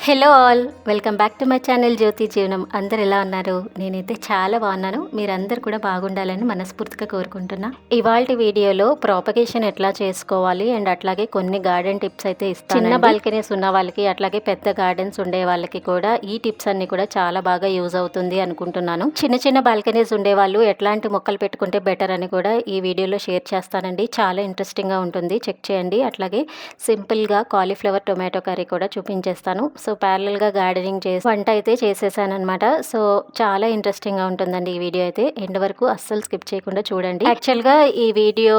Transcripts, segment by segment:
Hello all, welcome back to my channel Jyothi Jeevanam. అందరు ఎలా ఉన్నారు? నేనైతే చాలా బాగున్నాను. మీరందరూ కూడా బాగుండాలని మనస్ఫూర్తిగా కోరుకుంటున్నా. ఇవాల్టి వీడియోలో ప్రాపగేషన్ ఎట్లా చేసుకోవాలి అండ్ అట్లాగే కొన్ని గార్డెన్ టిప్స్ అయితే ఇస్తాను. చిన్న బాల్కనీస్ ఉన్న వాళ్ళకి అట్లాగే పెద్ద గార్డెన్స్ ఉండే వాళ్ళకి కూడా ఈ టిప్స్ అన్ని కూడా చాలా బాగా యూజ్ అవుతుంది అనుకుంటున్నాను. చిన్న చిన్న బాల్కనీస్ ఉండే వాళ్ళు ఎట్లాంటి మొక్కలు పెట్టుకుంటే బెటర్ అని కూడా ఈ వీడియోలో షేర్ చేస్తానండి. చాలా ఇంట్రెస్టింగ్గా ఉంటుంది, చెక్ చేయండి. అట్లాగే సింపుల్గా కాలీఫ్లవర్ టొమాటో కర్రీ కూడా చూపించేస్తాను. సో ప్యారలల్గా గార్డెనింగ్ చేసి వంట అయితే చేసేసానమాట. సో చాలా ఇంట్రెస్టింగ్గా ఉంటుందండి ఈ వీడియో అయితే. ఎండ్ వరకు అస్సలు స్కిప్ చేయకుండా చూడండి. యాక్చువల్గా ఈ వీడియో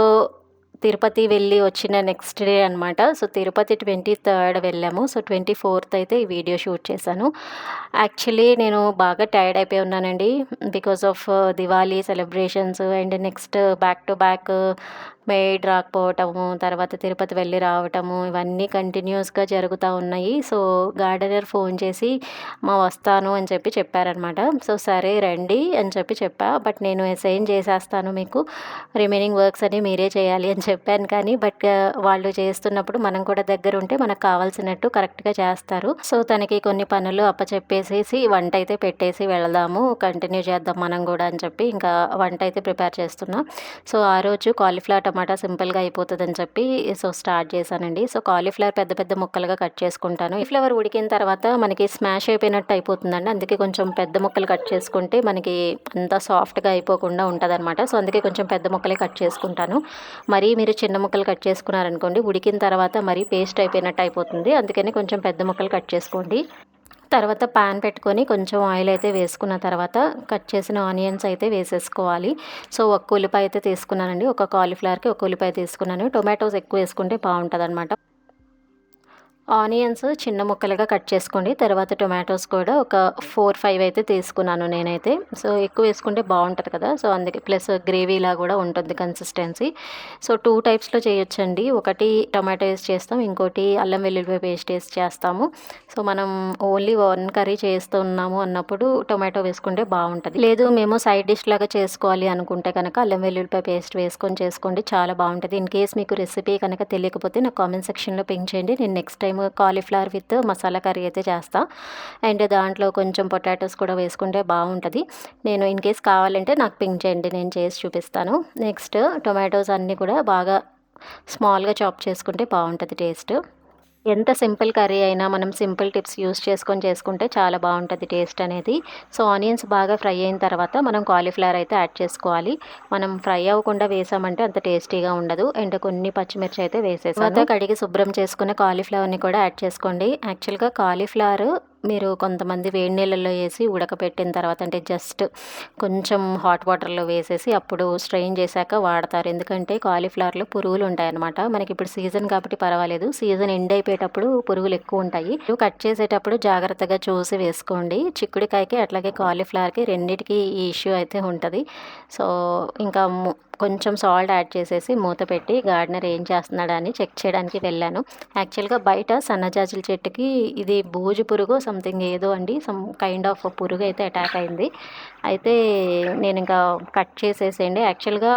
తిరుపతి వెళ్ళి వచ్చిన నెక్స్ట్ డే అనమాట. సో తిరుపతి 23rd వెళ్ళాము. సో 24th అయితే ఈ వీడియో షూట్ చేశాను. యాక్చువల్లీ నేను బాగా టైర్డ్ అయిపోయి ఉన్నానండి because of Diwali celebrations and next back to back maid రాకపోవటము, తర్వాత తిరుపతి వెళ్ళి రావటము, ఇవన్నీ కంటిన్యూస్గా జరుగుతూ ఉన్నాయి. సో గార్డెనర్ ఫోన్ చేసి వస్తాను అని చెప్పి చెప్పారనమాట. సో సరే రండి అని చెప్పా. బట్ నేను అసైన్ చేసేస్తాను, మీకు రిమైనింగ్ వర్క్స్ అని మీరే చేయాలి అని చెప్పాను. కానీ బట్ వాళ్ళు చేస్తున్నప్పుడు మనం కూడా దగ్గర ఉంటే మనకు కావాల్సినట్టు కరెక్ట్గా చేస్తారు. సో తనకి కొన్ని పనులు అప్పచెప్పేసేసి వంట అయితే పెట్టేసి వెళదాము, కంటిన్యూ చేద్దాం మనం కూడా అని చెప్పి ఇంకా వంట అయితే ప్రిపేర్ చేస్తున్నా. సో ఆ రోజు కాలీఫ్లవర్ టమాటా సింపుల్గా అయిపోతుందని చెప్పి సో స్టార్ట్ చేశానండి. సో కాలీఫ్లవర్ పెద్ద పెద్ద ముక్కలుగా కట్ చేసుకుంటాను. కాలీఫ్లవర్ ఉడికిన తర్వాత మనకి స్మాష్ అయిపోయినట్టు అయిపోతుందండి. అందుకే కొంచెం పెద్ద ముక్కలు కట్ చేసుకుంటే మనకి అంతా సాఫ్ట్గా అయిపోకుండా ఉంటుంది అనమాట. సో అందుకే కొంచెం పెద్ద ముక్కలే కట్ చేసుకుంటాను. మరీ మీరు చిన్న ముక్కలు కట్ చేసుకున్నారనుకోండి, ఉడికిన తర్వాత మరీ పేస్ట్ అయిపోయినట్టు అయిపోతుంది. అందుకని కొంచెం పెద్ద ముక్కలు కట్ చేసుకోండి. తర్వాత పాన్ పెట్టుకొని కొంచెం ఆయిల్ అయితే వేసుకున్న తర్వాత కట్ చేసిన ఆనియన్స్ అయితే వేసేసుకోవాలి. సో ఒక్క ఉల్లిపాయ అయితే తీసుకున్నానండి. ఒక కాలీఫ్లవర్కి ఒక ఉల్లిపాయ తీసుకున్నాను. టొమాటోస్ ఎక్కువ వేసుకుంటే బాగుంటుంది అనమాట. ఆనియన్స్ చిన్న ముక్కలుగా కట్ చేసుకోండి. తర్వాత టొమాటోస్ కూడా ఒక 4-5 అయితే తీసుకున్నాను నేనైతే. సో ఎక్కువ వేసుకుంటే బాగుంటుంది కదా, సో అందుకే ప్లస్ గ్రేవీలా కూడా ఉంటుంది కన్సిస్టెన్సీ. సో 2 టైప్స్లో చేయొచ్చండి. ఒకటి టొమాటో వేసి చేస్తాం, ఇంకోటి అల్లం వెల్లుల్లిపాయ పేస్ట్ వేసి చేస్తాము. సో మనం ఓన్లీ 1 కర్రీ చేస్తున్నాము అన్నప్పుడు టొమాటో వేసుకుంటే బాగుంటుంది. లేదు మేము సైడ్ డిష్ లాగా చేసుకోవాలి అనుకుంటే కనుక అల్లం వెల్లుల్లిపాయ పేస్ట్ వేసుకొని చేసుకోండి, చాలా బాగుంటుంది. ఇన్ కేస్ మీకు రెసిపీ కనుక తెలియకపోతే నాకు కామెంట్ సెక్షన్లో పింక్ చేయండి. నేను next time cauliflower with masala curry అయితే చేస్తా. అండ్ దాంట్లో కొంచెం పొటాటోస్ కూడా వేసుకుంటే బాగుంటుంది. నేను ఇన్ కేస్ కావాలంటే నాకు పింక్ చేయండి, నేను చేసి చూపిస్తాను. నెక్స్ట్ టొమాటోస్ అన్నీ కూడా బాగా స్మాల్గా చాప్ చేసుకుంటే బాగుంటుంది టేస్ట్. ఎంత సింపుల్ కర్రీ అయినా మనం సింపుల్ టిప్స్ యూస్ చేసుకుంటే చాలా బాగుంటుంది టేస్ట్ అనేది. సో ఆనియన్స్ బాగా ఫ్రై అయిన తర్వాత మనం కాలీఫ్లవర్ అయితే యాడ్ చేసుకోవాలి. మనం ఫ్రై అవ్వకుండా వేసామంటే అంత టేస్టీగా ఉండదు. అండ్ కొన్ని పచ్చిమిర్చి అయితే వేసేసాను. తర్వాత కడిగి శుభ్రం చేసుకున్న కాలీఫ్లవర్ని కూడా యాడ్ చేసుకోండి. యాక్చువల్గా కాలీఫ్లవర్ మీరు కొంతమంది వేడి నీళ్ళల్లో వేసి ఉడకపెట్టిన తర్వాత అంటే జస్ట్ కొంచెం హాట్ వాటర్లో వేసేసి అప్పుడు స్ట్రెయిన్ చేశాక వాడతారు. ఎందుకంటే కాలీఫ్లవర్లో పురుగులు ఉంటాయన్నమాట. మనకి ఇప్పుడు సీజన్ కాబట్టి పర్వాలేదు, సీజన్ ఎండ్ అయిపోయేటప్పుడు పురుగులు ఎక్కువ ఉంటాయి. కట్ చేసేటప్పుడు జాగ్రత్తగా చూసి వేసుకోండి. చిక్కుడుకాయకి అట్లాగే కాలీఫ్లవర్కి రెండింటికి ఈ ఇష్యూ అయితే ఉంటుంది. సో ఇంకా కొంచెం సాల్ట్ యాడ్ చేసేసి మూత పెట్టి గార్డెనర్ ఏం చేస్తున్నాడని చెక్ చేయడానికి వెళ్ళాను. యాక్చువల్గా బయట సన్నజాజుల చెట్టుకి ఇది బూజు పురుగు సంథింగ్ ఏదో అండి, సమ్ కైండ్ ఆఫ్ పురుగు అయితే అటాక్ అయింది. అయితే నేను ఇంకా కట్ చేసేసేయండి. యాక్చువల్గా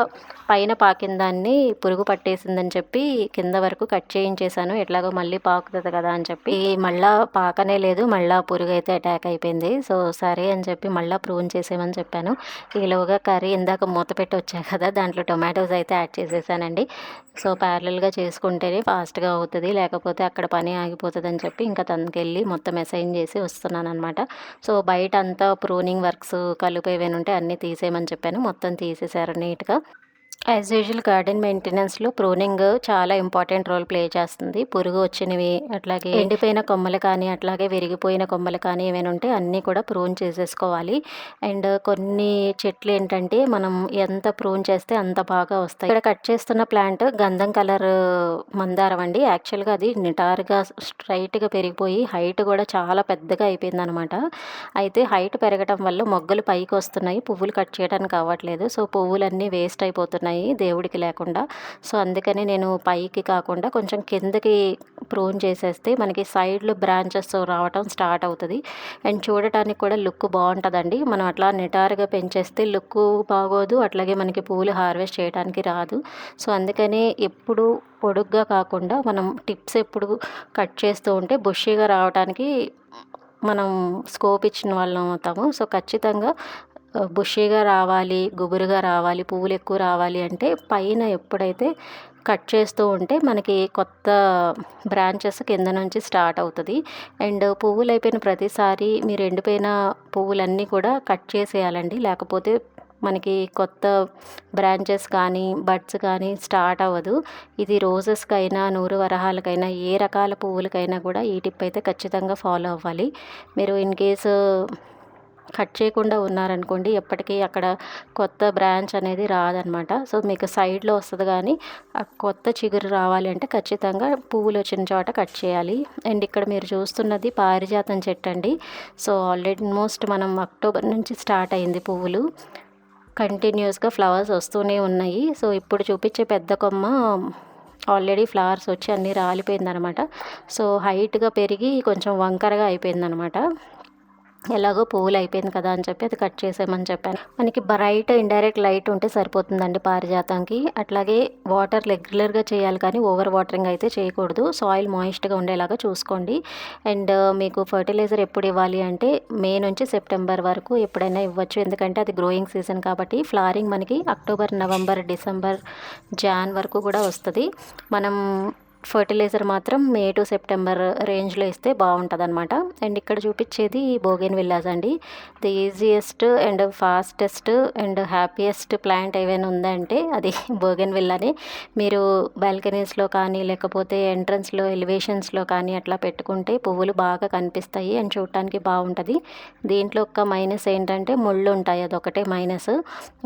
పైన పాకిన దాన్ని పురుగు పట్టేసిందని చెప్పి కింద వరకు కట్ చేయించేశాను. ఎట్లాగో మళ్ళీ పాకుతుంది కదా అని చెప్పి మళ్ళీ పాకనే లేదు, మళ్ళీ పురుగు అయితే అటాక్ అయిపోయింది. సో సరే అని చెప్పి మళ్ళీ ప్రూన్ చేసేయమని చెప్పాను. ఈలోగా కర్రీ ఇందాక మూత పెట్టి వచ్చా కదా, దాంట్లో టొమాటోస్ అయితే యాడ్ చేసేసానండి. సో ప్యారలల్గా చేసుకుంటేనే ఫాస్ట్గా అవుతుంది, లేకపోతే అక్కడ పని ఆగిపోతుంది అని చెప్పి ఇంకా తనకి వెళ్ళి మొత్తం అసైన్ చేసి వస్తున్నాను అనమాట. సో బయట అంతా ప్రూనింగ్ వర్క్స్ కలుపు ఏమైనా ఉంటే అన్నీ తీసేయమని చెప్పాను, మొత్తం తీసేశారు నీట్గా. యాజ్ యూజువల్ గార్డెన్ మెయింటెనెన్స్లో ప్రూనింగ్ చాలా ఇంపార్టెంట్ రోల్ ప్లే చేస్తుంది. పురుగు వచ్చినవి అట్లాగే ఎండిపోయిన కొమ్మలు కానీ అట్లాగే విరిగిపోయిన కొమ్మలు కానీ ఏమైనా ఉంటే అన్నీ కూడా ప్రూన్ చేసేసుకోవాలి. అండ్ కొన్ని చెట్లు ఏంటంటే మనం ఎంత ప్రూన్ చేస్తే అంత బాగా వస్తాయి. ఇక్కడ కట్ చేస్తున్న ప్లాంట్ గంధం కలర్ మందారం అండి. యాక్చువల్గా అది నిటారుగా స్ట్రైట్గా పెరిగిపోయి హైట్ కూడా చాలా పెద్దగా అయిపోయింది అనమాట. అయితే హైట్ పెరగడం వల్ల మొగ్గలు పైకి వస్తున్నాయి, పువ్వులు కట్ చేయడానికి అవ్వట్లేదు. సో పువ్వులన్నీ వేస్ట్ అయిపోతున్నాయి ఉన్నాయి దేవుడికి లేకుండా. సో, అందుకని నేను పైకి కాకుండా కొంచెం కిందకి ప్రూన్ చేసేస్తే మనకి సైడ్‌లో బ్రాంచెస్ రావటం స్టార్ట్ అవుతది. అండ్ చూడటానికి కూడా లుక్ బావుంటదండి. మనం అట్లా నిటారుగా పెంచేస్తే లుక్కు బాగోదు. అట్లాగే మనకి పువ్వులు హార్వెస్ట్ చేయడానికి రాదు. సో, అందుకని ఎప్పుడు పొడుగ్గా కాకుండా మనం టిప్స్ ఎప్పుడు కట్ చేస్తూ ఉంటే బుషీగా రావటానికి మనం స్కోప్ ఇచ్చిన వాళ్ళం అవుతాము. సో, ఖచ్చితంగా బుషీగా రావాలి, గుబురుగా రావాలి, పువ్వులు ఎక్కువ రావాలి అంటే పైన ఎప్పుడైతే కట్ చేస్తూ ఉంటే మనకి కొత్త బ్రాంచెస్ కింద నుంచి స్టార్ట్ అవుతది. అండ్ పువ్వులు అయిపోయిన ప్రతిసారి మీరు ఎండిపోయిన పువ్వులన్నీ కూడా కట్ చేసేయాలండి. లేకపోతే మనకి కొత్త బ్రాంచెస్ కానీ, బడ్స్ కానీ స్టార్ట్ అవ్వదు. ఇది రోజెస్‌కైనా, నూరు వరహాలకైనా, ఏ రకాల పువ్వులకైనా కూడా ఈ టిప్ అయితే ఖచ్చితంగా ఫాలో అవ్వాలి. మీరు ఇన్ కేసు కట్ చేయకుండా ఉన్నారనుకోండి, ఎప్పటికీ అక్కడ కొత్త బ్రాంచ్ అనేది రాదనమాట. సో, మీకు సైడ్‌లో వస్తది గానీ, ఆ కొత్త చిగురు రావాలి అంటే ఖచ్చితంగా పువ్వులొచ్చిన చోట కట్ చేయాలి. అండ్ ఇక్కడ మీరు చూస్తున్నది పారిజాతం చెట్టండి. సో, ఆల్మోస్ట్ మనం అక్టోబర్ నుంచి స్టార్ట్ అయింది పువ్వులు. కంటిన్యూయస్‌గా ఫ్లవర్స్ వస్తూనే ఉన్నాయి. సో, ఇప్పుడు చూపించే పెద్ద కొమ్మ ఆల్రెడీ ఫ్లవర్స్ వచ్చి అన్నీ రాలిపోయిందనమాట. సో, హైట్‌గా పెరిగి కొంచెం వంకరగా అయిపోయిందనమాట. ఎలాగో పువ్వులు అయిపోయింది కదా అని చెప్పి అది కట్ చేసేయమని చెప్పాను. మనకి బ్రైట్ ఇండైరెక్ట్ లైట్ ఉంటే సరిపోతుందండి పారిజాతంకి. అట్లాగే వాటర్ రెగ్యులర్‌గా చేయాలి కానీ ఓవర్ వాటరింగ్ అయితే చేయకూడదు. సాయిల్ మాయిస్ట్‌గా ఉండేలాగా చూసుకోండి. అండ్ మీకు ఫర్టిలైజర్ ఎప్పుడు ఇవ్వాలి అంటే మే నుంచి సెప్టెంబర్ వరకు ఎప్పుడైనా ఇవ్వచ్చు. ఎందుకంటే అది గ్రోయింగ్ సీజన్ కాబట్టి ఫ్లవరింగ్ మనకి అక్టోబర్, నవంబర్, డిసెంబర్, జాన్ వరకు కూడా వస్తది. మనం ఫర్టిలైజర్ మాత్రం మే టు సెప్టెంబర్ రేంజ్‌లో ఇస్తే బావుంటదనమాట. అండ్ ఇక్కడ చూపిచ్చేది బోగెన్‌విల్లాస్ అండి. The easiest and fastest and happiest plant ఏవైనా ఉందంటే అది బోగెన్‌విల్లానే. మీరు బాల్కనీస్‌లో కానీ, లేకపోతే ఎంట్రన్స్‌లో, ఎలివేషన్స్‌లో కానీ అట్లా పెట్టుకుంటే పువ్వులు బాగా కనిపిస్తాయి అండ్ చూడటానికి బావుంటది. దీంట్లో ఒక్క మైనస్ ఏంటంటే ముళ్ళుంటాయి. అదొకటే మైనస్.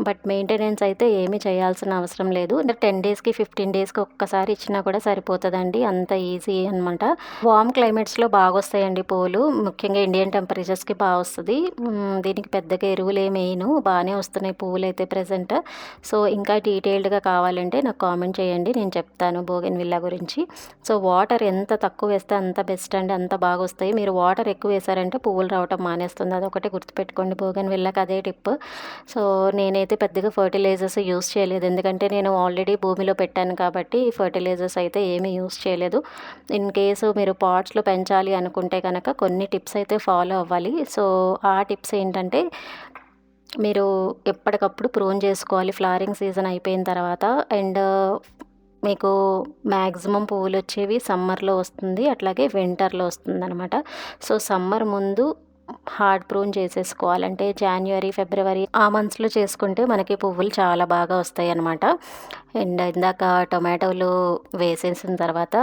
బట్ మెయింటెనెన్స్ అయితే ఏమీ చేయాల్సిన అవసరం లేదు. అంటే 10 డేస్‌కి, 15 డేస్‌కి ఒక్కసారి ఇచ్చినా కూడా సరిపోతదండి. అంత ఈజీ అనమాట. వార్మ్ క్లైమేట్స్‌లో బాగొస్తాయండి పూలు. ముఖ్యంగా ఇండియన్ టెంపరేచర్స్‌కి వస్తది. దీనికి పెద్దగా ఎరువులేమెయను. బానే వస్తున్నాయి పువ్వులైతే ప్రెజెంట్. సో, ఇంకా డీటెయిల్డ్‌గా కావాలంటే నాకు కామెంట్ చేయండి. నేను చెప్తాను బోగెన్‌విల్లా గురించి. సో, వాటర్ ఎంత తక్కువ వేస్తే అంత బెస్ట్ అండి. అంత బాగొస్తాయి. మీరు వాటర్ ఎక్కువ వేశారంటే పువ్వులు రావటం మానేస్తుంది. అదొకటి గుర్తుపెట్టుకోండి. బోగెన్‌విల్లాకి అదే టిప్. సో, నేనైతే పెద్దగా ఫర్టిలైజర్స్ యూజ్ చేయలేదు. ఎందుకంటే నేను ఆల్రెడీ భూమిలో పెట్టాను కాబట్టి ఫర్టిలైజర్స్ అయితే ఏమీ యూజ్ చేయలేదు. ఇన్ కేసు మీరు పాట్స్‌లో పెంచాలి అనుకుంటే గనక కొన్ని టిప్స్ అయితే ఫాలో అవ్వాలి. సో, ఆ టిప్స్ ఏంటంటే మీరు ఎప్పటికప్పుడు ప్రూన్ చేసుకోవాలి ఫ్లవరింగ్ సీజన్ అయిపోయిన తర్వాత. అండ్ మీకు మ్యాక్సిమం పువ్వులొచ్చేవి సమ్మర్‌లో వస్తుంది. అట్లాగే వింటర్‌లో వస్తుందనమాట. సో, సమ్మర్ ముందు హార్డ్ ప్రూన్ చేసేసుకోవాలి. అంటే జాన్యువరి, ఫిబ్రవరి ఆ మంత్స్‌లో చేసుకుంటే మనకి పువ్వులు చాలా బాగా వస్తాయన్నమాట. అండ్ ఇందాక టొమాటోలు వేసేసిన తర్వాత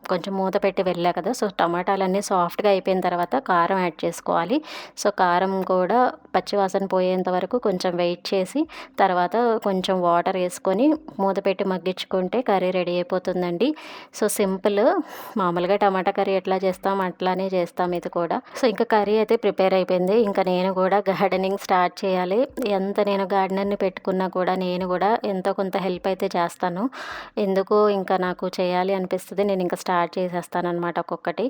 కొంచెం మూత పెట్టి వెళ్ళా కదా! సో, టమాటాలన్నీ సాఫ్ట్‌గా అయిపోయిన తర్వాత కారం యాడ్ చేసుకోవాలి. సో, కారం కూడా పచ్చివాసన పోయేంత వరకు కొంచెం వెయిట్ చేసి తర్వాత కొంచెం వాటర్ ఏసుకొని మూత పెట్టి మగ్గించుకుంటే కర్రీ రెడీ అయిపోతుందండి. So, simple. మామూలుగా టమాటా కర్రీ ఎట్లా చేస్తాం అట్లానే చేస్తాం ఇది కూడా. సో, ఇంకా కర్రీ అయితే ప్రిపేర్ అయిపోయింది. ఇంకా నేను కూడా గార్డెనింగ్ స్టార్ట్ చేయాలి. ఎంత నేను గార్డెనర్‌ని పెట్టుకున్నా కూడా నేను కూడా ఎంతో కొంత హెల్ప్ అయితే చేస్తాను. ఎందుకో ఇంకా నాకు చేయాలి అనిపిస్తది. నేను ఇంకా స్టార్ట్ చేసేస్తాననమాట ఒక్కొక్కటి.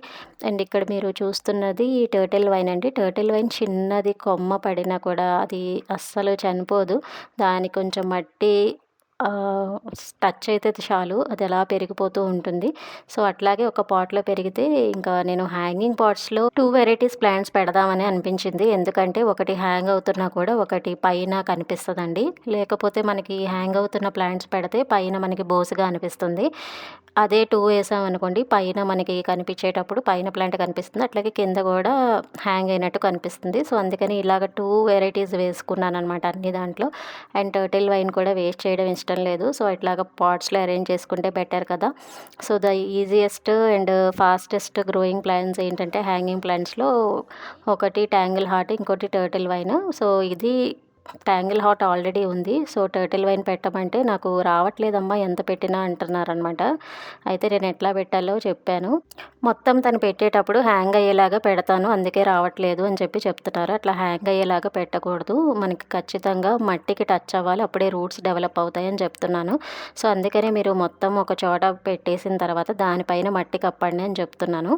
అండ్ ఇక్కడ మీరు చూస్తున్నది టర్టిల్ వైన్ అండి. టర్టిల్ వైన్ చిన్నది కొమ్మ పడినా కూడా అది అస్సలు చనిపోదు. దానికి కొంచెం మట్టి టచ్ అయితే చాలు అది అలా పెరిగిపోతూ ఉంటుంది. సో, అట్లాగే ఒక పాట్‌లో పెరిగితే ఇంకా నేను హ్యాంగింగ్ పాట్స్‌లో 2 వెరైటీస్ ప్లాంట్స్ పెడదామని అనిపించింది. ఎందుకంటే ఒకటి హ్యాంగ్ అవుతున్నా కూడా ఒకటి పైన కనిపిస్తదండి. లేకపోతే మనకి హ్యాంగ్ అవుతున్న ప్లాంట్స్ పెడితే పైన మనకి బోసిగా అనిపిస్తుంది. అదే 2 వేసామనుకోండి పైన మనకి కనిపించేటప్పుడు పైన ప్లాంట్ కనిపిస్తుంది. అట్లాగే కింద కూడా హ్యాంగ్ అయినట్టు కనిపిస్తుంది. సో, అందుకని ఇలాగ 2 వెరైటీస్ వేసుకున్నాననమాట అన్ని దాంట్లో. అండ్ టర్టిల్ వైన్ కూడా వేస్ట్ చేయడం ఇష్టం లేదు. సో, ఇట్లాగ పాట్స్‌లో అరేంజ్ చేసుకుంటే బెటర్ కదా! So, the easiest and fastest growing plants ఏంటంటే హ్యాంగింగ్ ప్లాంట్స్‌లో ఒకటి ట్యాంగిల్ హార్ట్, ఇంకోటి టర్టిల్ వైన్. సో, ఇది ట్యాంగిల్ హార్ట్ ఆల్రెడీ ఉంది. సో టర్టిల్ వైన్ పెట్టమంటే నాకు రావట్లేదమ్మా ఎంత పెట్టినా అంటున్నారనమాట. అయితే నేను ఎట్లా పెట్టాలో చెప్పాను. మొత్తం తను పెట్టేటప్పుడు హ్యాంగ్ అయ్యేలాగా పెడతాను, అందుకే రావట్లేదు అని చెప్తున్నారు. అట్లా హ్యాంగ్ అయ్యేలాగా పెట్టకూడదు, మనకి ఖచ్చితంగా మట్టికి టచ్ అవ్వాలి, అప్పుడే రూట్స్ డెవలప్ అవుతాయని చెప్తున్నాను. సో అందుకనే మీరు మొత్తం ఒక చోట పెట్టేసిన తర్వాత దానిపైన మట్టి కప్పండి అని చెప్తున్నాను.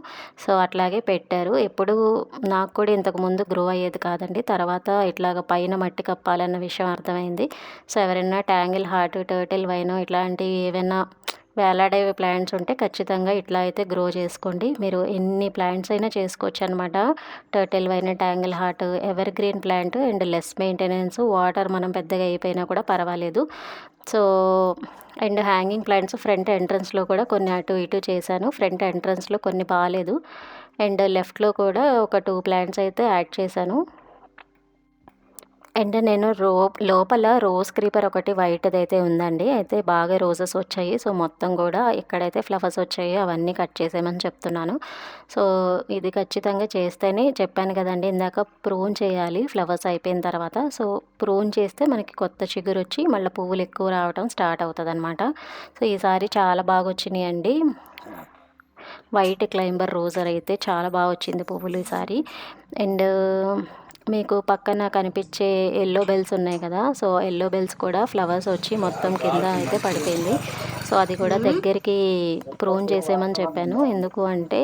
సో అట్లాగే పెట్టారు. ఎప్పుడు నాకు కూడా ఇంతకుముందు గ్రో అయ్యేది కాదండి. తర్వాత ఇట్లాగ పైన మట్టి కప్పాలన్న విషయం అర్థమైంది. సో ఎవరైనా ట్యాంగిల్ హార్ట్, టర్టిల్ వైన్ ఇట్లాంటివి ఏవైనా వేలాడే ప్లాంట్స్ ఉంటే ఖచ్చితంగా ఇట్లా అయితే గ్రో చేసుకోండి. మీరు ఎన్ని ప్లాంట్స్ అయినా చేసుకోవచ్చు అనమాట. Turtle wine, tangle heart, ever green plant and less maintenance, water మనం పెద్దగా అయిపోయినా కూడా పర్వాలేదు. So and hanging plants front ఎంట్రన్స్లో కూడా కొన్ని అటు ఇటు చేశాను. ఫ్రంట్ ఎంట్రన్స్లో కొన్ని బాగాలేదు అండ్ లెఫ్ట్లో కూడా ఒక 2 ప్లాంట్స్ అయితే యాడ్ చేశాను. అండ్ నేను లోపల రోజ్ క్రీపర్ ఒకటి వైట్‌దైతే ఉందండి. అయితే బాగా రోజెస్ వచ్చాయి. సో మొత్తం కూడా ఎక్కడైతే ఫ్లవర్స్ వచ్చాయో అవన్నీ కట్ చేసేయమని చెప్తున్నాను. సో ఇది ఖచ్చితంగా చేస్తేనే చెప్పాను కదండీ ఇందాక, ప్రూన్ చేయాలి ఫ్లవర్స్ అయిపోయిన తర్వాత. సో ప్రూన్ చేస్తే మనకి కొత్త చిగురొచ్చి మళ్ళీ పువ్వులు ఎక్కువ రావడం స్టార్ట్ అవుతుందన్నమాట. సో ఈసారి చాలా బాగా వచ్చినాయండి. వైట్ క్లైంబర్ రోజర్ అయితే చాలా బాగా వచ్చింది పువ్వులు ఈసారి. అండ్ మీకు పక్కన కనిపించే ఎల్లో బెల్స్ ఉన్నాయి కదా, సో ఎల్లో బెల్స్ కూడా ఫ్లవర్స్ వచ్చి మొత్తం కింద అయితే పడిపోయింది. సో అది కూడా దగ్గరికి ప్రూన్ చేసేయమని చెప్పాను. ఎందుకు అంటే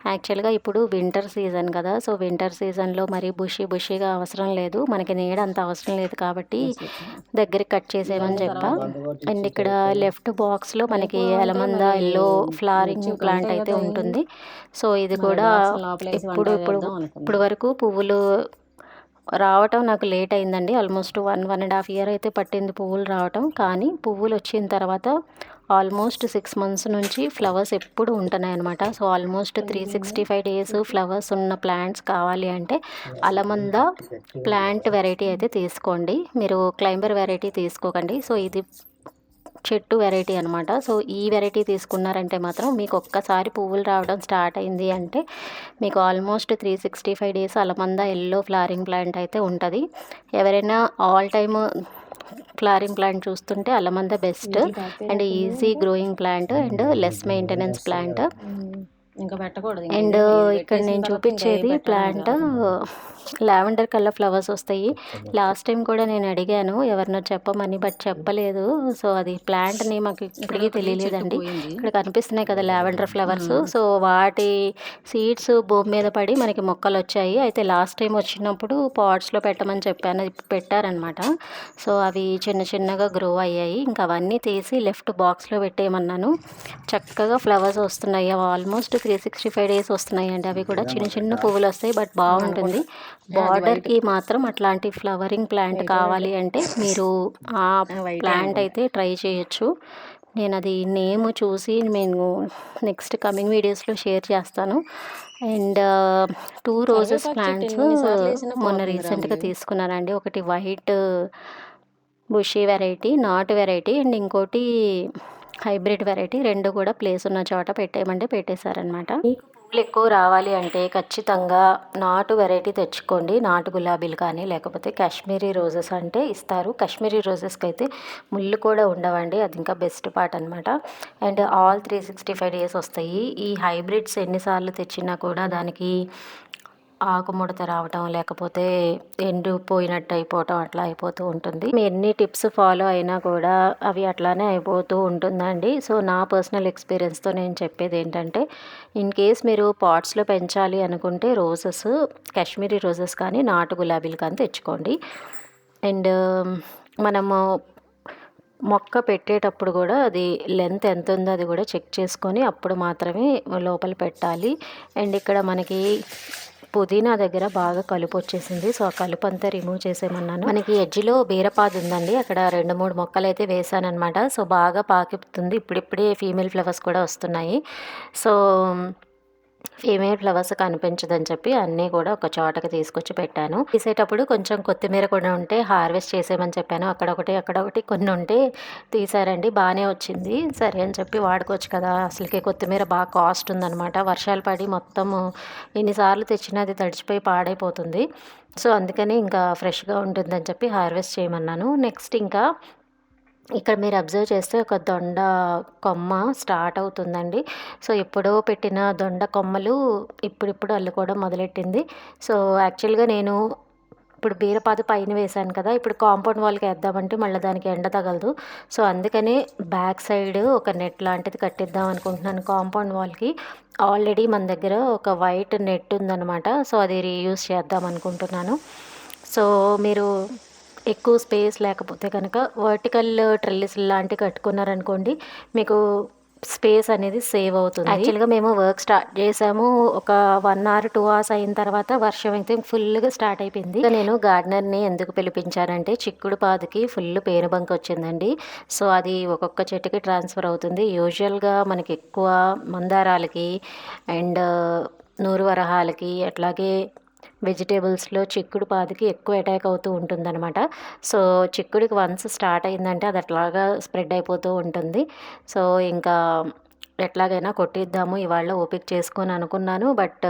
యాక్చువల్గా ఇప్పుడు వింటర్ సీజన్ కదా, సో వింటర్ సీజన్లో మరి బుషీగా అవసరం లేదు, మనకి నీడ అంత అవసరం లేదు కాబట్టి దగ్గరికి కట్ చేసేయమని చెప్పా. అండ్ ఇక్కడ లెఫ్ట్ బాక్స్లో మనకి ఎలమంద ఎల్లో ఫ్లవరింగ్ ప్లాంట్ అయితే ఉంటుంది. సో ఇది కూడా ఇప్పుడు వరకు పువ్వులు రావటం నాకు లేట్ అయిందండి. ఆల్మోస్ట్ 1.5 ఇయర్ అయితే పట్టింది పువ్వులు రావటం. కానీ పువ్వులు వచ్చిన తర్వాత ఆల్మోస్ట్ 6 మంత్స్ నుంచి ఫ్లవర్స్ ఎప్పుడు ఉంటున్నాయి అనమాట. సో ఆల్మోస్ట్ 365 డేస్ ఫ్లవర్స్ ఉన్న ప్లాంట్స్ కావాలి అంటే అలమంద ప్లాంట్ వెరైటీ అయితే తీసుకోండి, మీరు క్లైంబర్ వెరైటీ తీసుకోకండి. సో ఇది చెట్టు వెరైటీ అనమాట. సో ఈ వెరైటీ తీసుకున్నారంటే మాత్రం మీకు ఒక్కసారి పువ్వులు రావడం స్టార్ట్ అయింది అంటే మీకు almost 365 days allamanda yellow flowering plant అయితే ఉంటుంది. ఎవరైనా ఆల్ టైమ్ ఫ్లవరింగ్ ప్లాంట్ చూస్తుంటే allamanda best and easy growing plant and less maintenance plant. ఇంకా పెట్టకూడదు. అండ్ ఇక్కడ నేను చూపించేది ప్లాంట్ లావెండర్ కలర్ ఫ్లవర్స్ వస్తాయి. లాస్ట్ టైం కూడా నేను అడిగాను ఎవరినో చెప్పమని, బట్ చెప్పలేదు. సో అది ప్లాంట్ నేమ్ మాకు ఇప్పటికీ తెలియలేదండి. ఇక్కడ కనిపిస్తున్నాయి కదా లావెండర్ ఫ్లవర్స్, సో వాటి సీడ్స్ భూమి మీద పడి మనకి మొక్కలు వచ్చాయి. అయితే లాస్ట్ టైం వచ్చినప్పుడు పాట్స్లో పెట్టమని చెప్పాను, ఇప్పుడు పెట్టారనమాట. సో అవి చిన్నగా గ్రో అయ్యాయి. ఇంకా అవన్నీ తీసి లెఫ్ట్ బాక్స్లో పెట్టేయమన్నాను. చక్కగా ఫ్లవర్స్ వస్తున్నాయి. ఆల్మోస్ట్ 365 డేస్ వస్తున్నాయి అండి. అవి కూడా చిన్న పువ్వులు వస్తాయి, బట్ బాగుంటుంది. బార్డర్కి మాత్రం అట్లాంటి ఫ్లవరింగ్ ప్లాంట్ కావాలి అంటే మీరు ఆ ప్లాంట్ అయితే ట్రై చేయొచ్చు. నేను అది నేమ్ చూసి నేను నెక్స్ట్ కమింగ్ వీడియోస్లో షేర్ చేస్తాను. అండ్ 2 రోజెస్ ప్లాంట్స్ మొన్న రీసెంట్గా తీసుకున్నానండి. ఒకటి వైట్ బుషీ వెరైటీ, నాటు వెరైటీ, అండ్ ఇంకోటి హైబ్రిడ్ వెరైటీ. 2 కూడా ప్లేస్ ఉన్న చోట పెట్టేయమంటే పెట్టేశారనమాట. మీకు పువ్వులు ఎక్కువ రావాలి అంటే ఖచ్చితంగా నాటు వెరైటీ తెచ్చుకోండి. నాటు గులాబీలు కానీ లేకపోతే కాశ్మీరీ రోజెస్ అంటే ఇస్తారు. కాశ్మీరీ రోజెస్కి అయితే ముళ్ళు కూడా ఉండవండి, అది ఇంకా బెస్ట్ పార్ట్ అనమాట. అండ్ ఆల్ 365 డేస్ వస్తాయి. ఈ హైబ్రిడ్స్ ఎన్నిసార్లు తెచ్చినా కూడా దానికి ఆకుముడత రావటం లేకపోతే ఎండిపోయినట్టు అయిపోవటం అట్లా అయిపోతూ ఉంటుంది. ఎన్ని టిప్స్ ఫాలో అయినా కూడా అవి అట్లానే అయిపోతూ ఉంటుందండి. సో నా పర్సనల్ ఎక్స్పీరియన్స్తో నేను చెప్పేది ఏంటంటే, ఇన్ కేస్ మీరు పాట్స్లో పెంచాలి అనుకుంటే రోజెస్, కాశ్మీరీ రోజెస్ కానీ నాటు గులాబీలు కానీ తెచ్చుకోండి. అండ్ మనము మొక్క పెట్టేటప్పుడు కూడా అది లెంత్ ఎంత ఉందో అది కూడా చెక్ చేసుకొని అప్పుడు మాత్రమే లోపల పెట్టాలి. అండ్ ఇక్కడ మనకి పుదీనా దగ్గర బాగా కలుపు వచ్చేసింది. సో ఆ కలుపు అంతా రిమూవ్ చేసేయమన్నాను. మనకి ఎడ్జ్లో బీరపాదు ఉందండి, అక్కడ 2-3 మొక్కలు అయితే వేసానమాట. సో బాగా పాకిపుతుంది, ఇప్పుడిప్పుడే ఫీమేల్ ఫ్లవర్స్ కూడా వస్తున్నాయి. సో ఫీమేల్ ఫ్లవర్స్ కనిపించదని చెప్పి అన్నీ కూడా ఒక చోటకి తీసుకొచ్చి పెట్టాను. తీసేటప్పుడు కొంచెం కొత్తిమీర కూడా ఉంటే హార్వెస్ట్ చేసేయమని చెప్పాను. అక్కడొకటి, అక్కడొకటి కొన్ని ఉంటే తీశారండి. బానే వచ్చింది. సరే అని చెప్పి వాడుకోవచ్చు కదా! అసలకి కొత్తిమీర బాగా కాస్ట్ ఉందనమాట. వర్షాలు పడి మొత్తము ఎన్ని సార్లు తెచ్చినా అది తడిచిపోయి పాడైపోతుంది. సో, అందుకని ఇంకా ఫ్రెష్‌గా ఉంటుందని చెప్పి హార్వెస్ట్ చేయమన్నాను. నెక్స్ట్ ఇంకా ఇక్కడ మీరు అబ్జర్వ్ చేస్తే ఒక దొండ కొమ్మ స్టార్ట్ అవుతుందండి. సో, ఎప్పుడో పెట్టిన దొండ కొమ్మలు ఇప్పుడిప్పుడు అల్లుకోవడం మొదలెట్టింది. సో, యాక్చువల్‌గా నేను ఇప్పుడు బీరపాదు పైన వేశాను కదా! ఇప్పుడు కాంపౌండ్ వాల్‌కి ఏద్దామంటే మళ్ళీ దానికి ఎండ తగలదు. సో, అందుకనే బ్యాక్ సైడ్ ఒక నెట్ లాంటిది కట్టిద్దాం అనుకుంటున్నాను కాంపౌండ్ వాల్‌కి. ఆల్రెడీ మన దగ్గర ఒక వైట్ నెట్ ఉందనమాట. సో, అది రీయూజ్ చేద్దాం అనుకుంటున్నాను. సో, మీరు ఎక్కువ స్పేస్ లేకపోతే కనుక వర్టికల్ ట్రెల్లిస్ లాంటివి కట్టుకున్నారనుకోండి, మీకు స్పేస్ అనేది సేవ్ అవుతుంది. యాక్చువల్‌గా మేము వర్క్ స్టార్ట్ చేసాము. ఒక 1 అవర్, 2 అవర్స్ అయిన తర్వాత వర్షం అయితే ఫుల్‌గా స్టార్ట్ అయిపోయింది. ఇక నేను గార్డెనర్‌ని ఎందుకు పిలిపించానంటే చిక్కుడు పాదుకి ఫుల్ పేనుబంక వచ్చిందండి. సో, అది ఒక్కొక్క చెట్టుకి ట్రాన్స్‌ఫర్ అవుతుంది. యూజువల్‌గా మనకి ఎక్కువ మందారాలకి అండ్ నూరు వరహాలకి అట్లాగే వెజిటేబుల్స్‌లో చిక్కుడు పాదుకి ఎక్కువ అటాక్ అవుతూ ఉంటుందనమాట. సో, చిక్కుడుకి వన్స్ స్టార్ట్ అయిందంటే అది అట్లాగా స్ప్రెడ్ అయిపోతూ ఉంటుంది. సో, ఇంకా ఎట్లాగైనా కొట్టిద్దాము ఇవాళ ఓపిక చేసుకొని అనుకున్నాను. బట్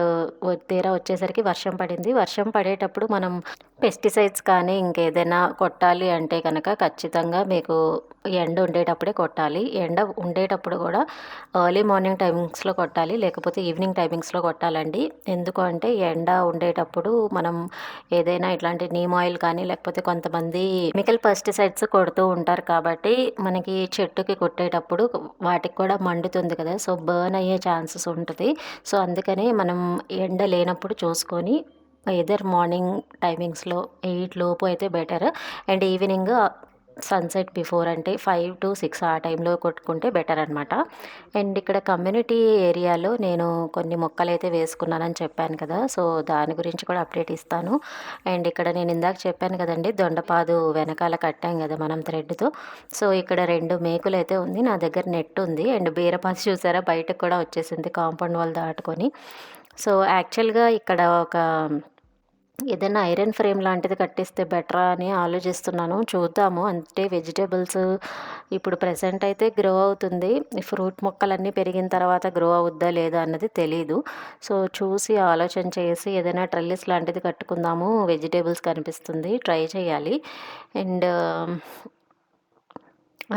తీరా వచ్చేసరికి వర్షం పడింది. వర్షం పడేటప్పుడు మనం పెస్టిసైడ్స్ కానీ ఇంకేదైనా కొట్టాలి అంటే కనుక ఖచ్చితంగా మీకు ఎండ ఉండేటప్పుడే కొట్టాలి. ఎండ ఉండేటప్పుడు కూడా ఎర్లీ మార్నింగ్ టైమింగ్స్‌లో కొట్టాలి. లేకపోతే ఈవినింగ్ టైమింగ్స్‌లో కొట్టాలండి. ఎందుకు అంటే ఎండ ఉండేటప్పుడు మనం ఏదైనా ఇట్లాంటి నీమ్ ఆయిల్ కానీ లేకపోతే కొంతమంది కెమికల్ పెస్టిసైడ్స్ కొడుతూ ఉంటారు కాబట్టి మనకి చెట్టుకి కొట్టేటప్పుడు వాటికి కూడా మండుతుంది కదా! సో, బర్న్ అయ్యే ఛాన్సెస్ ఉంటది. సో, అందుకని మనం ఎండ లేనప్పుడు చూసుకొని ఎయిదర్ మార్నింగ్ టైమింగ్స్‌లో 8 లోపు అయితే better. And evening sunset before అంటే 5-6 ఆ టైంలో కొట్టుకుంటే బెటర్ అనమాట. అండ్ ఇక్కడ కమ్యూనిటీ ఏరియాలో నేను కొన్ని మొక్కలైతే వేసుకున్నానని చెప్పాను కదా! సో, దాని గురించి కూడా అప్డేట్ ఇస్తాను. అండ్ ఇక్కడ నేను ఇందాక చెప్పాను కదండీ! దొండపాదు వెనకాల కట్టాం కదా మనం థ్రెడ్‌తో. సో, ఇక్కడ 2 మేకులైతే ఉంది. నా దగ్గర నెట్ ఉంది. అండ్ బీరపాదు చూసారా బయటకు కూడా వచ్చేసింది కాంపౌండ్ వాల్ దాటుకొని. సో, యాక్చువల్‌గా ఇక్కడ ఒక ఏదైనా ఐరన్ ఫ్రేమ్ లాంటిది కట్టిస్తే బెటరా అని ఆలోచిస్తున్నాను. చూద్దాము. అంటే వెజిటబుల్స్ ఇప్పుడు ప్రెజెంట్ అయితే గ్రో అవుతుంది. ఈ ఫ్రూట్ మొక్కలన్నీ పెరిగిన తర్వాత గ్రో అవుద్దా లేదా అన్నది తెలీదు. సో, చూసి ఆలోచన చేసి ఏదైనా ట్రెల్లిస్ లాంటిది కట్టుకుందాము. వెజిటబుల్స్ కనిపిస్తుంది. ట్రై చేయాలి. అండ్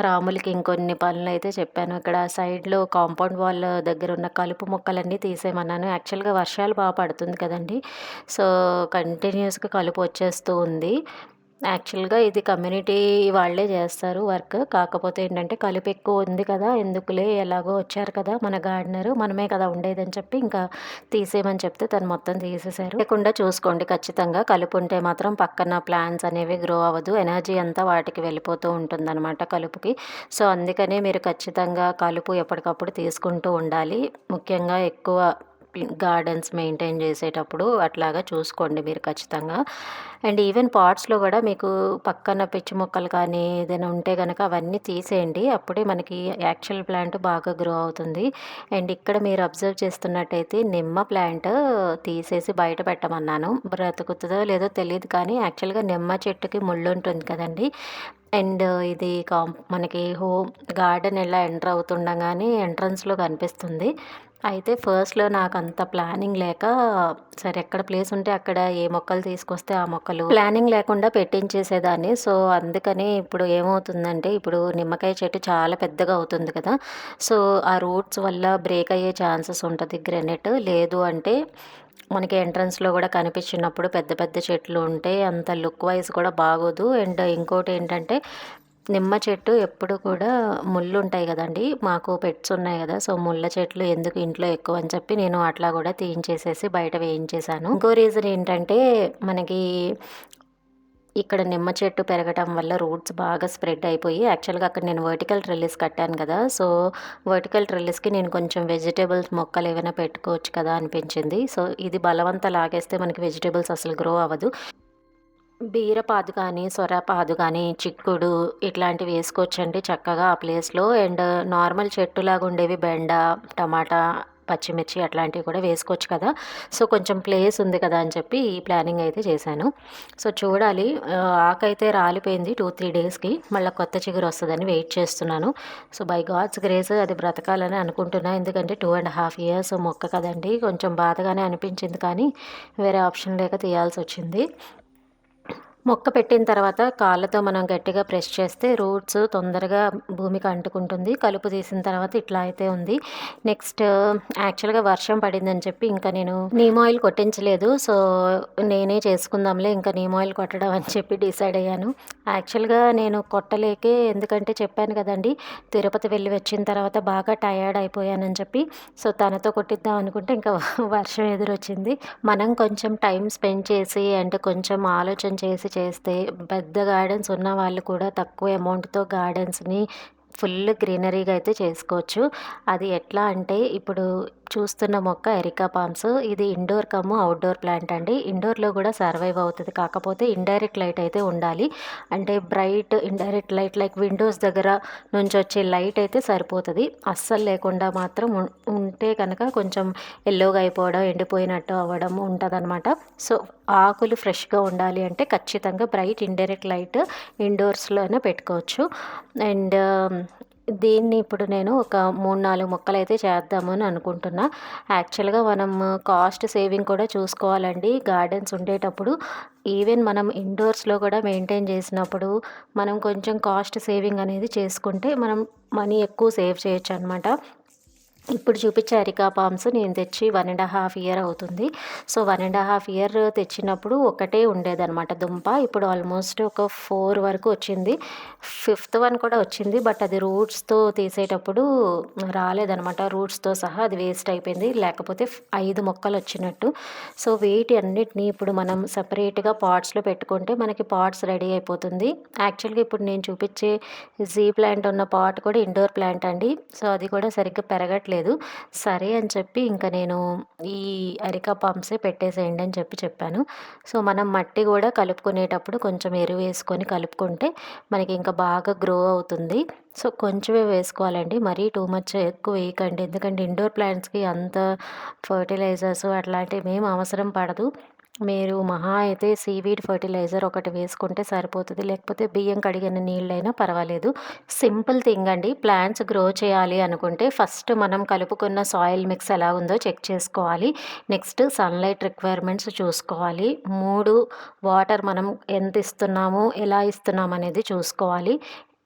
రాములకి ఇంకొన్ని పనులైతే చెప్పాను. ఇక్కడ సైడ్‌లో కాంపౌండ్ వాల్ దగ్గర ఉన్న కలుపు మొక్కలన్నీ తీసేయమన్నాను. యాక్చువల్‌గా వర్షాలు పడుతుంది కదండీ! సో, కంటిన్యూయస్‌గా కలుపు వచ్చేస్తూ ఉంది. యాక్చువల్‌గా ఇది కమ్యూనిటీ వాళ్ళే చేస్తారు వర్క్. కాకపోతే ఏంటంటే కలుపు ఎక్కువ ఉంది కదా! ఎందుకులే ఎలాగో వచ్చారు కదా! మన గార్డెనరు మనమే కదా ఉండేదని చెప్పి ఇంకా తీసేయమని చెప్తే తను మొత్తం తీసేశారు. లేకుండా చూసుకోండి ఖచ్చితంగా. కలుపు ఉంటే మాత్రం పక్కన ప్లాంట్స్ అనేవి గ్రో అవ్వదు. ఎనర్జీ అంతా వాటికి వెళ్ళిపోతూ ఉంటుందనమాట కలుపుకి. సో, అందుకనే మీరు ఖచ్చితంగా కలుపు ఎప్పటికప్పుడు తీసుకుంటూ ఉండాలి. ముఖ్యంగా ఎక్కువ గార్డెన్స్ మెయింటైన్ చేసేటప్పుడు అట్లాగా చూసుకోండి మీరు ఖచ్చితంగా. అండ్ ఈవెన్ పాట్స్‌లో కూడా మీకు పక్కన పిచ్చి మొక్కలు కానీ ఏదైనా ఉంటే గనక అవన్నీ తీసేయండి. అప్పుడే మనకి యాక్చువల్ ప్లాంట్ బాగా గ్రో అవుతుంది. అండ్ ఇక్కడ మీరు అబ్జర్వ్ చేస్తున్నట్టయితే నిమ్మ ప్లాంట్ తీసేసి బయట పెట్టమన్నాను. బ్రతుకుతదో లేదో తెలీదు కానీ యాక్చువల్‌గా నిమ్మ చెట్టుకి ముళ్ళుంటుంది కదండీ! అండ్ ఇది మనకి గార్డెన్ ఎలా ఎంటర్ అవుతుండగానే ఎంట్రన్స్‌లో కనిపిస్తుంది. అయితే ఫస్ట్‌లో నాకంత ప్లానింగ్ లేక సరే ఎక్కడ ప్లేస్ ఉంటే అక్కడ ఏ మొక్కలు తీసుకొస్తే ఆ మొక్కలు ప్లానింగ్ లేకుండా పెట్టించేసేదాన్ని. సో, అందుకని ఇప్పుడు ఏమవుతుందంటే ఇప్పుడు నిమ్మకాయ చెట్టు చాలా పెద్దగా అవుతుంది కదా! సో, ఆ రూట్స్ వల్ల బ్రేక్ అయ్యే ఛాన్సెస్ ఉంటది గ్రానైట్. లేదు అంటే మనకి ఎంట్రన్స్‌లో గూడా కనిపించినప్పుడు పెద్ద పెద్ద చెట్లు ఉంటే అంత లుక్ వైస్ కూడా బాగోదు. అండ్ ఇంకోటేంటంటే నిమ్మ చెట్టు ఎప్పుడు కూడా ముళ్ళుంటాయి గదండీ! మాకు పెట్స్ ఉన్నాయి గదా! సో, ముళ్ళ చెట్లు ఎందుకు ఇంట్లో ఎక్కువ అని చెప్పి నేను అట్లా గూడా తీయించేసేసి బయట వేయించేశాను. ఇంకో రీజన్ ఏంటంటే మనకి ఇక్కడ నిమ్మ చెట్టు పెరగటం వల్ల రూట్స్ బాగా స్ప్రెడ్ అయిపోయి యాక్చువల్‌గా అక్కడ నేను వర్టికల్ ట్రెల్లిస్ కట్టాను గదా! సో, వర్టికల్ ట్రెల్లిస్‌కి నేను కొంచెం వెజిటబుల్స్ మొక్కలు ఏమైనా పెట్టుకోవచ్చు కదా అనిపించింది. సో, ఇది బలవంత లాగేస్తే మనకి వెజిటబుల్స్ అసలు గ్రో అవ్వదు. బీరపాదు కానీ, సొరపాదు కానీ, చిక్కుడు ఇట్లాంటివి వేసుకోవచ్చండి చక్కగా ఆ ప్లేస్‌లో. అండ్ నార్మల్ చెట్టులాగా ఉండేవి బెండ, టమాటా, పచ్చిమిర్చి అట్లాంటివి కూడా వేసుకోవచ్చు కదా! సో, కొంచెం ప్లేస్ ఉంది కదా అని చెప్పి ఈ ప్లానింగ్ అయితే చేశాను. సో, చూడాలి ఆకైతే రాలిపోయింది 2, 3 డేస్‌కి. మళ్ళా కొత్త చిగురు వస్తదని వెయిట్ చేస్తున్నాను. సో, బై గాడ్స్ గ్రేస్ అది బ్రతకాలని అనుకుంటున్నా. ఎందుకంటే 2½ ఇయర్స్ మొక్క కదండీ! కొంచెం బాధగానే అనిపించింది కానీ వేరే ఆప్షన్ లేక తీయాల్సొచ్చింది. మొక్క పెట్టిన తర్వాత కాళ్ళతో మనం గట్టిగా ప్రెస్ చేస్తే రూట్స్ తొందరగా భూమికి అంటుకుంటుంది. కలుపు తీసిన తర్వాత ఇట్లా అయితే ఉంది. నెక్స్ట్ యాక్చువల్‌గా వర్షం పడిందని చెప్పి ఇంకా నేను నీమ్ ఆయిల్ కొట్టించలేదు. సో, నేనే చేసుకుందాంలే ఇంకా నీమ్ ఆయిల్ కొట్టడం అని చెప్పి డిసైడ్ అయ్యాను. యాక్చువల్‌గా నేను కొట్టలేకే ఎందుకంటే చెప్పాను కదండీ! తిరుపతి వెళ్ళి వచ్చిన తర్వాత బాగా టయర్డ్ అయిపోయానని చెప్పి. సో, తనతో కొట్టిద్దాం అనుకుంటే ఇంకా వర్షం ఎదురొచ్చింది. మనం కొంచెం టైం స్పెండ్ చేసి అండ్ కొంచెం ఆలోచన చేస్తే పెద్ద గార్డెన్స్ ఉన్న వాళ్ళు కూడా తక్కువ అమౌంట్‌తో గార్డెన్స్‌ని ఫుల్ గ్రీనరీగా అయితే చేసుకోవచ్చు. అది ఎట్లా అంటే ఇప్పుడు చూస్తున్న మొక్క ఎరికా పామ్స్. ఇది ఇండోర్ కమ్ అవుట్‌డోర్ ప్లాంట్ అండి. ఇండోర్‌లో కూడా సర్వైవ్ అవుతది. కాకపోతే ఇండైరెక్ట్ లైట్ అయితే ఉండాలి. అంటే bright indirect light like Windows దగ్గర నుంచొచ్చే లైట్ అయితే సరిపోతది. అస్సలు లేకుండా మాత్రం ఉంటే కనుక కొంచెం యెల్లోగా అయిపోవడం, ఎండిపోయినట్టు అవ్వడం ఉంటదనమాట. సో, ఆకులు ఫ్రెష్‌గా ఉండాలి అంటే ఖచ్చితంగా బ్రైట్ ఇండైరెక్ట్ లైట్ ఇండోర్స్‌లోనే పెట్టుకోవచ్చు. అండ్ దీన్ని ఇప్పుడు నేను ఒక 3, 4 మొక్కలైతే చేద్దామని అనుకుంటున్నా. యాక్చువల్‌గా మనం కాస్ట్ సేవింగ్ కూడా చూసుకోవాలండి. గార్డెన్స్ ఉండేటప్పుడు ఈవెన్ మనం ఇండోర్స్‌లో కూడా మెయింటైన్ చేసినప్పుడు మనం కొంచెం కాస్ట్ సేవింగ్ అనేది చేసుకుంటే మనం మనీ ఎక్కువ సేవ్ చేయొచ్చనమాట. ఇప్పుడు చూపించే అరికా పామ్స్ నేను తెచ్చి 1½ ఇయర్ అవుతుంది. సో, 1½ ఇయర్ తెచ్చినప్పుడు ఒకటే ఉండేదనమాట దుంప. ఇప్పుడు ఆల్మోస్ట్ ఒక 4 వరకు వచ్చింది. ఫిఫ్త్ వన్ కూడా వచ్చింది. బట్ అది రూట్స్‌తో తీసేటప్పుడు రాలేదనమాట. రూట్స్‌తో సహా అది వేస్ట్ అయిపోయింది. లేకపోతే 5 మొక్కలొచ్చినట్టు. సో, వీటి అన్నిటిని ఇప్పుడు మనం సెపరేట్‌గా పాట్స్‌లో పెట్టుకుంటే మనకి పాట్స్ రెడీ అయిపోతుంది. యాక్చువల్‌గా ఇప్పుడు నేను చూపించే ప్లాంట్ ఉన్న పాట్ కూడా ఇండోర్ ప్లాంట్ అండి. సో, అది కూడా సరిగ్గా పెరగట్లేదు. సరే అని చెప్పి ఇంక నేను ఈ అరికా పామ్సే పెట్టేసేయండి అని చెప్పాను. సో, మనం మట్టి కూడా కలుపుకునేటప్పుడు కొంచెం ఎరువేసుకొని కలుపుకుంటే మనకి ఇంకా బాగా గ్రో అవుతుంది. సో, కొంచెమే వేసుకోవాలండి. మరీ టూ మచ్ ఎక్కువ వేయకండి. ఎందుకంటే ఇండోర్ ప్లాంట్స్‌కి అంత ఫర్టిలైజర్స్ అట్లాంటివేం అవసరం పడదు. మీరు మహా అయితే సీవీడ్ ఫర్టిలైజర్ ఒకటి వేసుకుంటే సరిపోతది. లేకపోతే బియ్యం కడిగిన నీళ్ళైనా పర్వాలేదు. సింపుల్ థింగ్ అండి. ప్లాంట్స్ గ్రో చేయాలి అనుకుంటే ఫస్ట్ మనం కలుపుకున్న సాయిల్ మిక్స్ ఎలా ఉందో చెక్ చేసుకోవాలి. నెక్స్ట్ సన్‌లైట్ రిక్వైర్మెంట్స్ చూసుకోవాలి. 3 వాటర్ మనం ఎంత ఇస్తున్నాము, ఎలా ఇస్తున్నాం అనేది చూసుకోవాలి.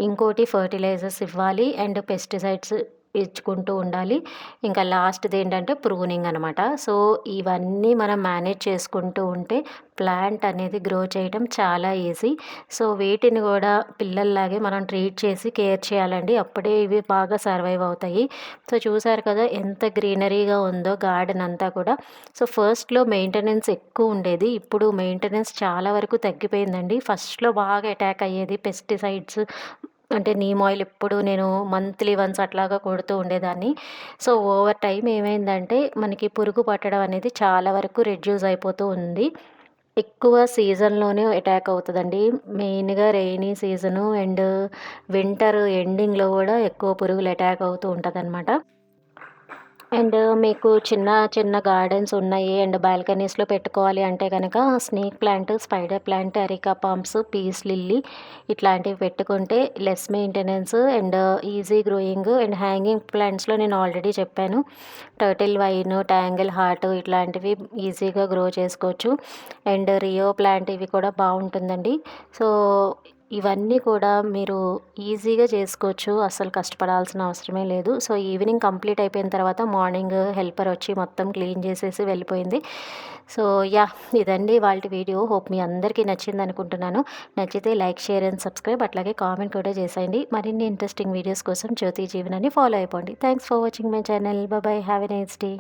ఇంకోటి ఫర్టిలైజర్స్ ఇవ్వాలి అండ్ పెస్టిసైడ్స్ ఇచ్చుకుంటూ ఉండాలి. ఇంకా లాస్ట్‌దేంటంటే ప్రూనింగ్ అనమాట. సో, ఇవన్నీ మనం మేనేజ్ చేసుకుంటూ ఉంటే ప్లాంట్ అనేది గ్రో చేయడం చాలా ఈజీ. సో, వీటిని గూడా పిల్లల్లాగే మనం ట్రీట్ చేసి కేర్ చేయాలండి. అప్పుడే ఇవి బాగా సర్వైవ్ అవుతాయి. సో, చూసారు కదా ఎంత గ్రీనరీగా ఉందో గార్డెన్ అంతా కూడా. సో, ఫస్ట్‌లో మెయింటెనెన్స్ ఎక్కువుండేది. ఇప్పుడు మెయింటెనెన్స్ చాలా వరకు తగ్గిపోయిందండి. ఫస్ట్‌లో బాగా అటాక్ అయ్యేది పెస్టిసైడ్స్ అంటే నీమ్ ఆయిల్ ఎప్పుడు నేను మంత్లీ వన్స్ అట్లాగా కొడుతూ ఉండేదాన్ని. సో, ఓవర్ టైమ్ ఏమైందంటే మనకి పురుగు పట్టడం అనేది చాలా వరకు రెడ్యూస్ అయిపోతూ ఉంది. ఎక్కువ సీజన్‌లోనే అటాక్ అవుతదండి. మెయిన్‌గా రెయినీ సీజను అండ్ వింటర్ ఎండింగ్‌లో గూడా ఎక్కువ పురుగులు అటాక్ అవుతూ ఉంటదనమాట. అండ్ మీకు చిన్న చిన్న గార్డెన్స్ ఉన్నాయి అండ్ బాల్కనీస్‌లో పెట్టుకోవాలి అంటే గనక snake plant, spider plant, areca palms, peace lily ఇట్లాంటివి పెట్టుకుంటే less maintenance and easy growing and hanging ప్లాంట్స్‌లో నేను ఆల్రెడీ చెప్పాను. టర్టిల్ వైన్, ట్యాంగిల్ హార్ట్ ఇట్లాంటివి ఈజీగా గ్రో చేసుకోవచ్చు. అండ్ రియో ప్లాంట్ ఇవి కూడా బావుంటుందండి. సో, ఇవన్నీ కూడా మీరు ఈజీగా చేసుకోవచ్చు. అస్సలు కష్టపడాల్సిన అవసరమే లేదు. సో, ఈవినింగ్ కంప్లీట్ అయిపోయిన తర్వాత మార్నింగ్ హెల్పర్ వచ్చి మొత్తం క్లీన్ చేసేసి వెళ్ళిపోయింది. So, yeah! ఇదండి ఇవాల్టి వీడియో. హోప్ మీ అందరికీ నచ్చిందనుకుంటున్నాను. నచ్చితే లైక్, షేర్ అండ్ సబ్స్క్రైబ్ అట్లాగే కామెంట్ కూడా చేసేయండి. మరిన్ని ఇంట్రెస్టింగ్ వీడియోస్ కోసం జ్యోతి జీవనాన్ని ఫాలో అయిపోండి. Thanks for watching my channel. By by. Have a nice day.